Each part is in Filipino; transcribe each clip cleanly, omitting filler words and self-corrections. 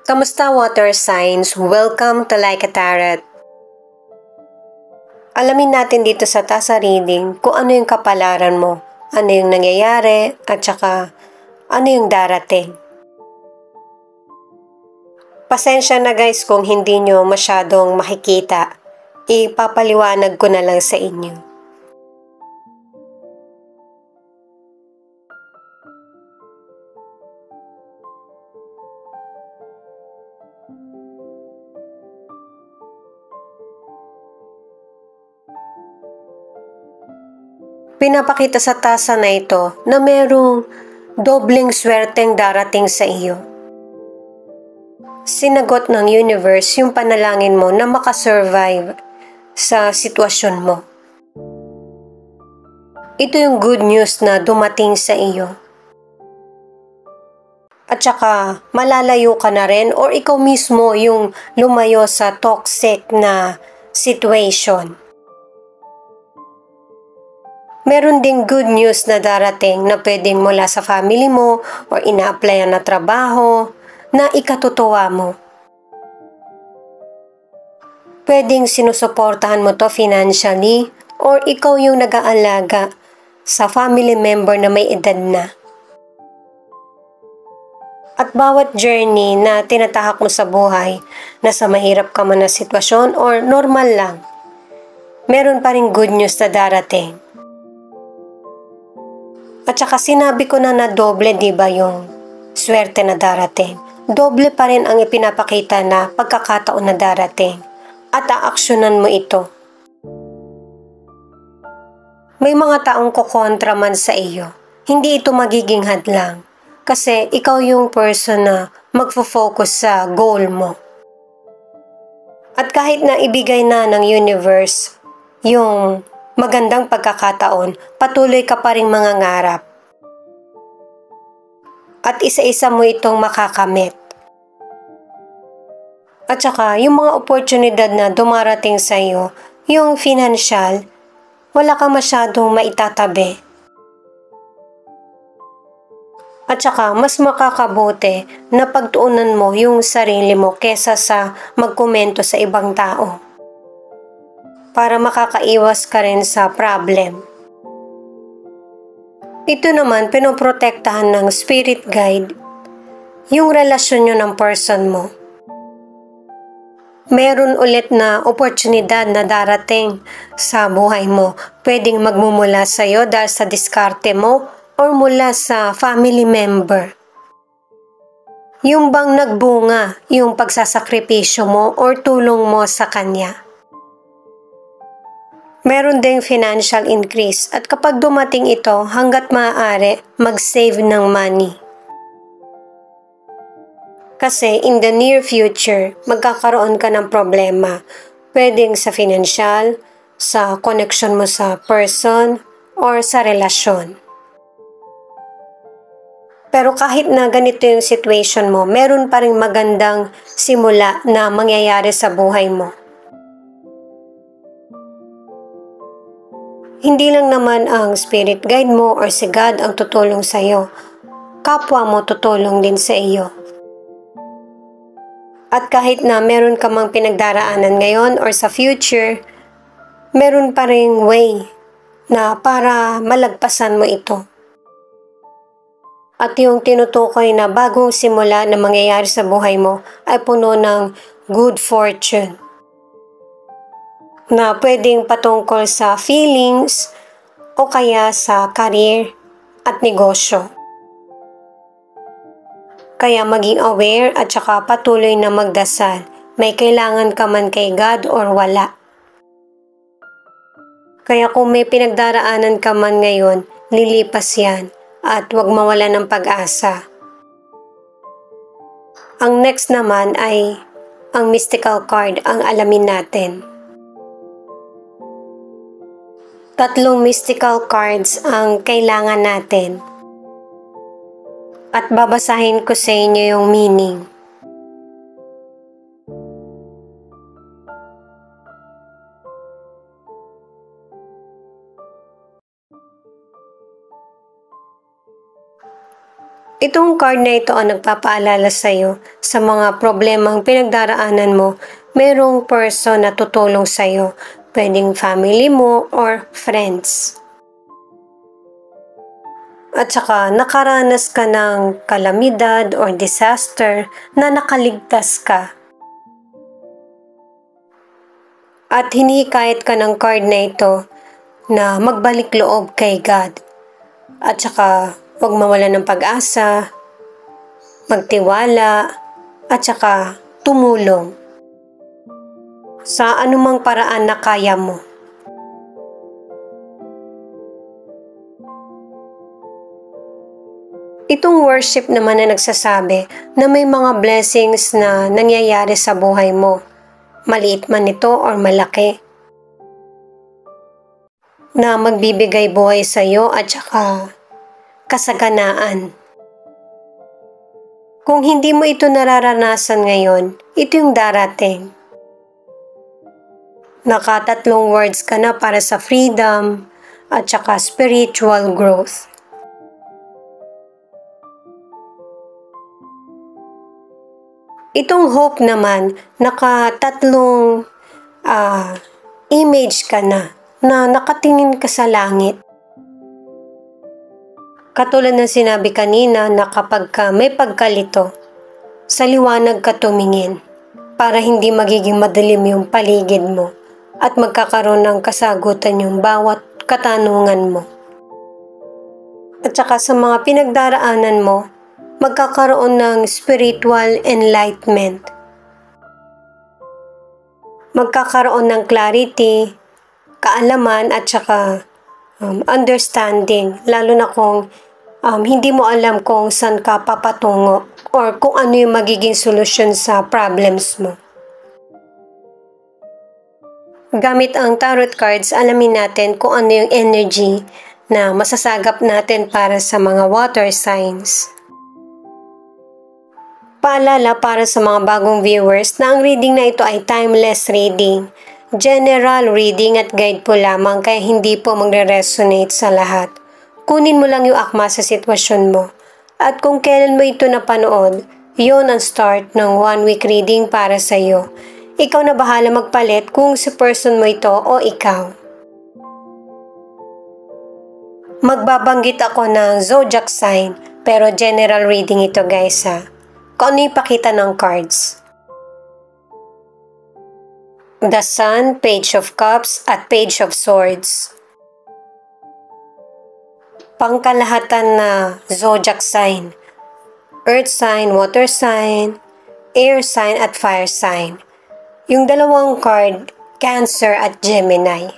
Kamusta water signs? Welcome to Like a Tarot. Alamin natin dito sa tasa reading kung ano yung kapalaran mo, ano yung nangyayari, at saka ano yung darating. Pasensya na guys kung hindi nyo masyadong makikita. Ipapaliwanag ko na lang sa inyo. Pinapakita sa tasa na ito na merong dobleng swerteng darating sa iyo. Sinagot ng universe yung panalangin mo na makasurvive sa sitwasyon mo. Ito yung good news na dumating sa iyo. At saka malalayo ka na rin or ikaw mismo yung lumayo sa toxic na situation. Meron ding good news na darating na pwedeng mula sa family mo or ina-applyan na trabaho na ikatutuwa mo. Pwedeng sinusuportahan mo to financially or ikaw yung nag-aalaga sa family member na may edad na. At bawat journey na tinatahak mo sa buhay, nasa mahirap ka man na sitwasyon or normal lang, meron pa rin good news na darating. At saka sinabi ko na doble, di ba, yung swerte na darating. Doble pa rin ang ipinapakita na pagkakataon na darating at aaksyonan mo ito. May mga taong kukontra man sa iyo. Hindi ito magiging hadlang kasi ikaw yung person na magfo-focus sa goal mo. At kahit na ibigay na ng universe yung magandang pagkakataon, patuloy ka pa rin mangangarap. At isa-isa mo itong makakamit. At saka, yung mga oportunidad na dumarating sa iyo, yung financial, wala ka masyadong maitatabi. At saka, mas makakabuti na pagtuunan mo yung sarili mo kesa sa magkomento sa ibang tao. Para makakaiwas ka rin sa problem. Ito naman, pinoprotektahan ng spirit guide yung relasyon nyo ng person mo. Meron ulit na oportunidad na darating sa buhay mo. Pwedeng magmumula sa iyo dahil sa diskarte mo or mula sa family member. Yung bang nagbunga yung pagsasakripisyo mo or tulong mo sa kanya. Meron ding financial increase at kapag dumating ito, hanggat maaari, mag-save ng money. Kasi in the near future, magkakaroon ka ng problema. Pwedeng sa financial, sa connection mo sa person, or sa relasyon. Pero kahit na ganito yung situation mo, meron pa rin magandang simula na mangyayari sa buhay mo. Hindi lang naman ang spirit guide mo or si God ang tutulong sa iyo. Kapwa mo tutulong din sa iyo. At kahit na meron ka mang pinagdaraanan ngayon or sa future, meron pa ring way na para malagpasan mo ito. At yung tinutukoy na bagong simula na mangyayari sa buhay mo ay puno ng good fortune. Na pwedeng patungkol sa feelings o kaya sa career at negosyo. Kaya maging aware at saka patuloy na magdasal. May kailangan ka man kay God or wala. Kaya kung may pinagdaraanan ka man ngayon, lilipas yan at huwag mawala ng pag-asa. Ang next naman ay ang mystical card ang alamin natin. 3 mystical cards ang kailangan natin. At babasahin ko sa inyo yung meaning. Itong card na ito ang nagpapaalala sa iyo sa mga problemang pinagdaraanan mo. Merong person na tutulong sa iyo, pwedeng family mo or friends. At saka nakaranas ka ng kalamidad or disaster na nakaligtas ka. At hinihikayat ka ng card na ito na magbalik loob kay God. At saka huwag mawala ng pag-asa, magtiwala, at saka tumulong sa anumang paraan na kaya mo. Itong worship naman na nagsasabi na may mga blessings na nangyayari sa buhay mo, maliit man ito or malaki, na magbibigay buhay sa iyo at saka kasaganaan. Kung hindi mo ito nararanasan ngayon, ito yung darating. Nakatatlong words ka na para sa freedom at saka spiritual growth. Itong hope naman, nakatatlong image ka na nakatingin ka sa langit. Katulad ng sinabi kanina na kapag ka may pagkalito, sa liwanag ka tumingin para hindi magiging madilim yung paligid mo at magkakaroon ng kasagutan yung bawat katanungan mo. At saka sa mga pinagdaraanan mo, magkakaroon ng spiritual enlightenment. Magkakaroon ng clarity, kaalaman at saka understanding, lalo na kung hindi mo alam kung saan ka papatungo or kung ano yung magiging solusyon sa problems mo. Gamit ang tarot cards, alamin natin kung ano yung energy na masasagap natin para sa mga water signs. Paalala para sa mga bagong viewers na ang reading na ito ay timeless reading, general reading at guide po lamang kaya hindi po magre-resonate sa lahat. Kunin mo lang yung akma sa sitwasyon mo. At kung kailan mo ito napanood, yon ang start ng 1 week reading para sa iyo. Ikaw na bahala magpalit kung si person mo ito o ikaw. Magbabanggit ako ng zodiac sign pero general reading ito guys ha. Kung ano ipakita ng cards. The Sun, Page of Cups at Page of Swords. Pangkalahatan na zodiac sign. Earth sign, water sign, air sign at fire sign. Yung dalawang card, Cancer at Gemini.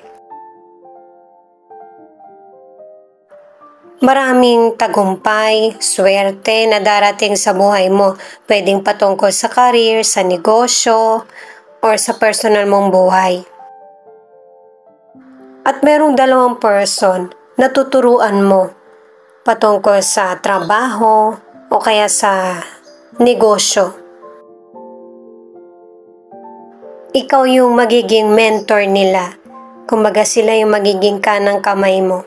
Maraming tagumpay, swerte na darating sa buhay mo. Pwedeng patungkol sa career, sa negosyo, or sa personal mong buhay. At merong dalawang person na tuturuan mo patungkol sa trabaho o kaya sa negosyo. Ikaw yung magiging mentor nila. Kumbaga sila yung magiging kanang kamay mo.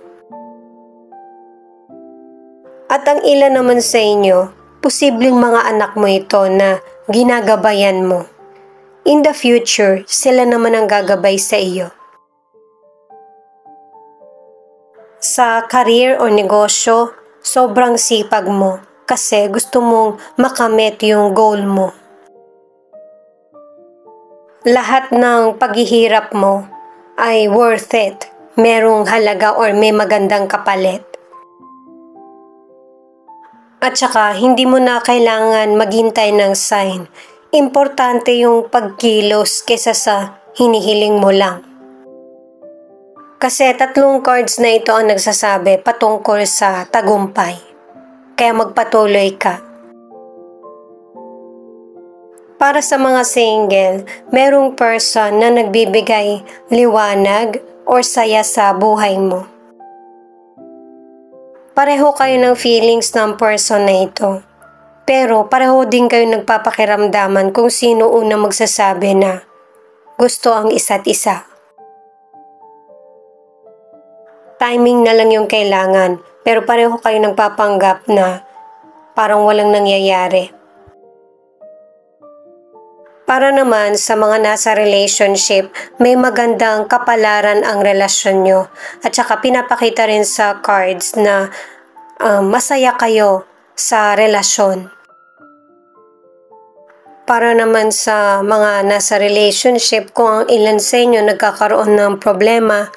At ang ilan naman sa inyo, posibleng mga anak mo ito na ginagabayan mo. In the future, sila naman ang gagabay sa iyo. Sa career o negosyo, sobrang sipag mo kasi gusto mong makamit yung goal mo. Lahat ng paghihirap mo ay worth it. Merong halaga or may magandang kapalit. At saka, hindi mo na kailangan maghintay ng sign. Importante yung pagkilos kesa sa hinihiling mo lang. Kasi tatlong cards na ito ang nagsasabi patungkol sa tagumpay. Kaya magpatuloy ka. Para sa mga single, merong person na nagbibigay liwanag or saya sa buhay mo. Pareho kayo ng feelings ng person na ito. Pero pareho din kayo nagpapakiramdaman kung sino una magsasabi na gusto ang isa't isa. Timing na lang yung kailangan, pero pareho kayo nagpapanggap na parang walang nangyayari. Para naman sa mga nasa relationship, may magandang kapalaran ang relasyon nyo at saka pinapakita rin sa cards na masaya kayo sa relasyon. Para naman sa mga nasa relationship, kung ang ilan sa inyo nagkakaroon ng problema,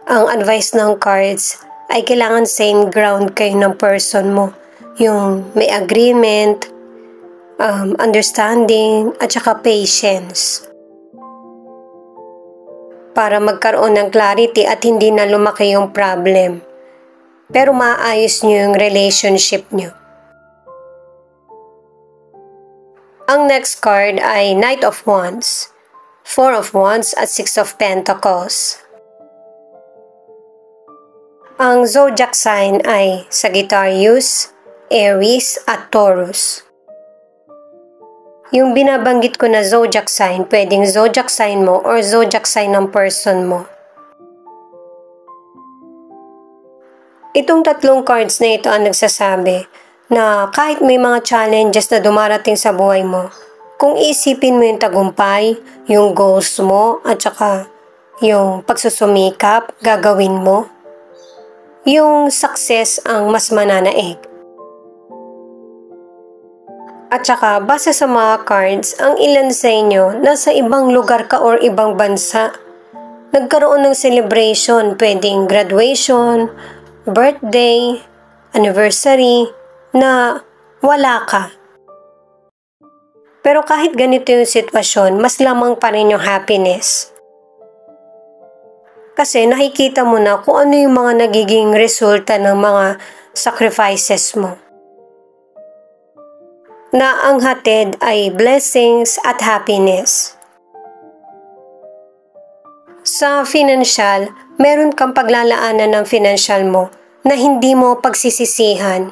ang advice ng cards ay kailangan same ground kayo ng person mo. Yung may agreement, understanding, at saka patience. Para magkaroon ng clarity at hindi na lumaki yung problem. Pero maayos nyo yung relationship nyo. Ang next card ay Knight of Wands, Four of Wands at Six of Pentacles. Ang zodiac sign ay Sagittarius, Aries at Taurus. Yung binabanggit ko na zodiac sign, pwedeng zodiac sign mo or zodiac sign ng person mo. Itong tatlong cards na ito ang nagsasabi na kahit may mga challenges na dumarating sa buhay mo, kung isipin mo yung tagumpay, yung goals mo, at saka yung pagsusumikap, gagawin mo, yung success ang mas mananaig. At saka, base sa mga cards, ang ilan sa inyo nasa ibang lugar ka or ibang bansa. Nagkaroon ng celebration, pwedeng graduation, birthday, anniversary, na wala ka. Pero kahit ganito yung sitwasyon, mas lamang pa rin yung happiness. Kasi nakikita mo na kung ano yung mga nagiging resulta ng mga sacrifices mo. Na ang hatid ay blessings at happiness. Sa financial, meron kang paglalaanan ng financial mo na hindi mo pagsisisihan.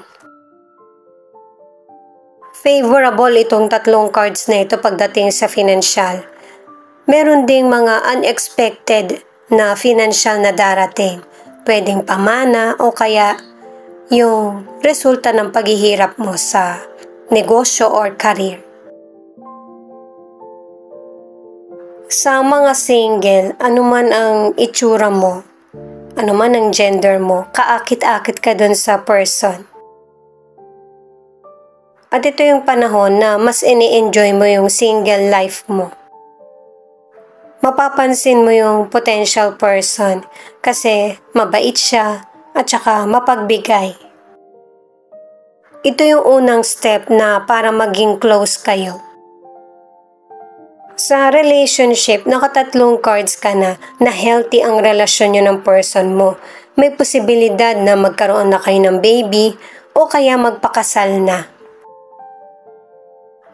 Favorable itong tatlong cards na ito pagdating sa financial. Meron ding mga unexpected na financial na darating. Pwedeng pamana o kaya yung resulta ng paghihirap mo sa negosyo or career. Sa mga single, anuman ang itsura mo, anuman ang gender mo, kaakit-akit ka dun sa person. At ito yung panahon na mas ini-enjoy mo yung single life mo. Mapapansin mo yung potential person kasi mabait siya at saka mapagbigay. Ito yung unang step na para maging close kayo. Sa relationship, nakatatlong cards ka na healthy ang relasyon nyo ng person mo. May posibilidad na magkaroon na kayo ng baby o kaya magpakasal na.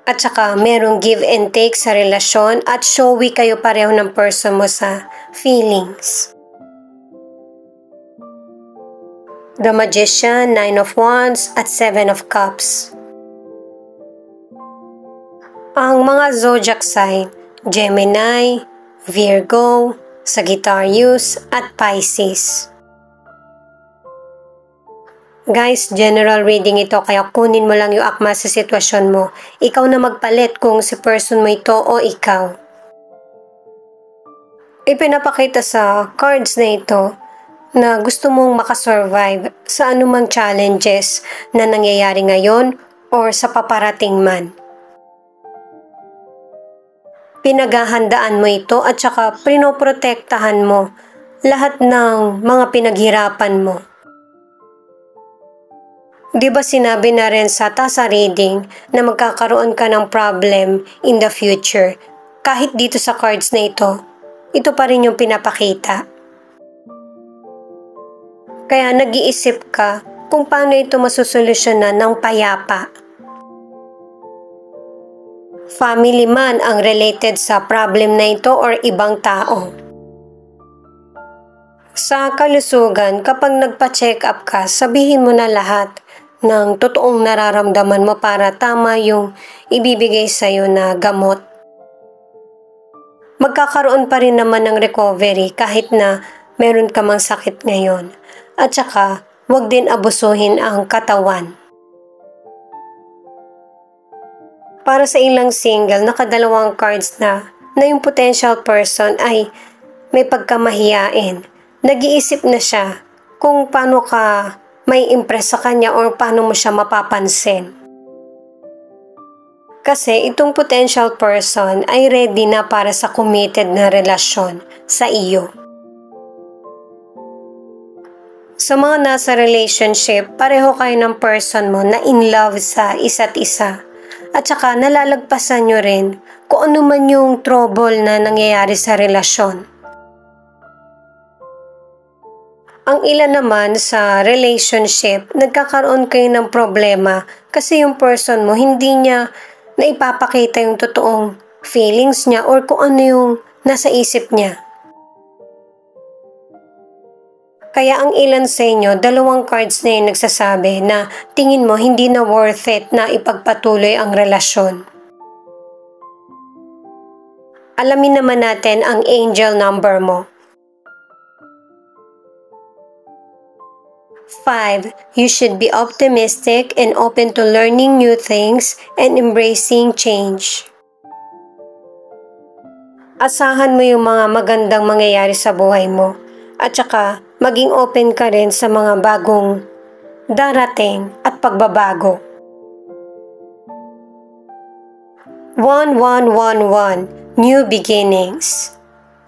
At saka merong give and take sa relasyon at showy kayo pareho ng person mo sa feelings. The Magician, Nine of Wands at Seven of Cups. Ang mga zodiac sign, Gemini, Virgo, Sagittarius at Pisces. Guys, general reading ito kaya kunin mo lang yung akma sa sitwasyon mo. Ikaw na magpalit kung si person mo ito o ikaw. Ipinapakita sa cards na ito na gusto mong makasurvive sa anumang challenges na nangyayari ngayon or sa paparating man. Pinaghahandaan mo ito at saka pinoprotektahan mo lahat ng mga pinaghirapan mo. Di ba sinabi na rin sa tasa reading na magkakaroon ka ng problem in the future? Kahit dito sa cards na ito pa rin yung pinapakita. Kaya nag-iisip ka kung paano ito masusolusyonan ng payapa. Family man ang related sa problem na ito or ibang tao. Sa kalusugan, kapag nagpa-check up ka, sabihin mo na lahat ng totoong nararamdaman mo para tama yung ibibigay sa'yo na gamot. Magkakaroon pa rin naman ng recovery kahit na meron ka mang sakit ngayon. At saka, huwag din abusuhin ang katawan. Para sa ilang single, nakadalawang cards na yung potential person ay may pagkamahiyain. Nag-iisip na siya kung paano ka may impress sa kanya or paano mo siya mapapansin. Kasi itong potential person ay ready na para sa committed na relasyon sa iyo. Sa mga nasa relationship, pareho kayo ng person mo na in love sa isa't isa. At saka nalalagpasan nyo rin kung ano man yung trouble na nangyayari sa relasyon. Ang ilan naman sa relationship, nagkakaroon kayo ng problema kasi yung person mo hindi niya naipapakita yung totoong feelings niya or kung ano yung nasa isip niya. Kaya ang ilan sa inyo, dalawang cards na yung nagsasabi na tingin mo hindi na worth it na ipagpatuloy ang relasyon. Alamin naman natin ang angel number mo. 5. You should be optimistic and open to learning new things and embracing change. Asahan mo yung mga magandang mangyayari sa buhay mo at saka maging open ka rin sa mga bagong darating at pagbabago. 1111 New beginnings.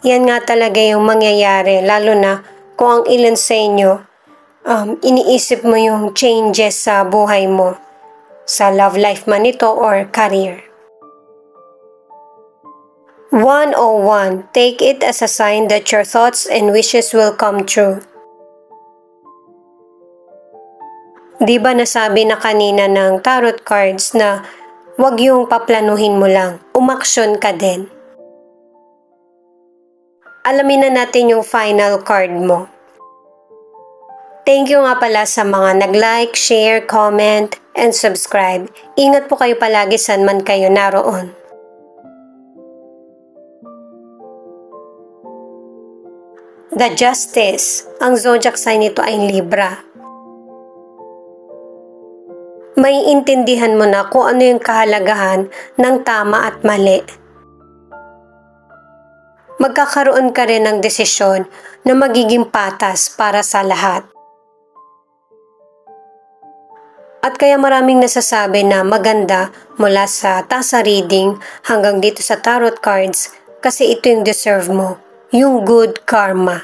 Yan nga talaga yung mangyayari lalo na kung ang ilan sa inyo iniisip mo yung changes sa buhay mo, sa love life man ito or career. 101. Take it as a sign that your thoughts and wishes will come true. Di ba nasabi na kanina ng tarot cards na wag yung paplanuhin mo lang, umaksyon ka din. Alamin na natin yung final card mo. Thank you nga pala sa mga nag-like, share, comment, and subscribe. Ingat po kayo palagi saan man kayo naroon. The Justice. Ang zodiac sign nito ay Libra. May intindihan mo na kung ano yung kahalagahan ng tama at mali. Magkakaroon ka rin ng desisyon na magiging patas para sa lahat. At kaya maraming nasasabi na maganda mula sa tasa reading hanggang dito sa tarot cards kasi ito yung deserve mo, yung good karma.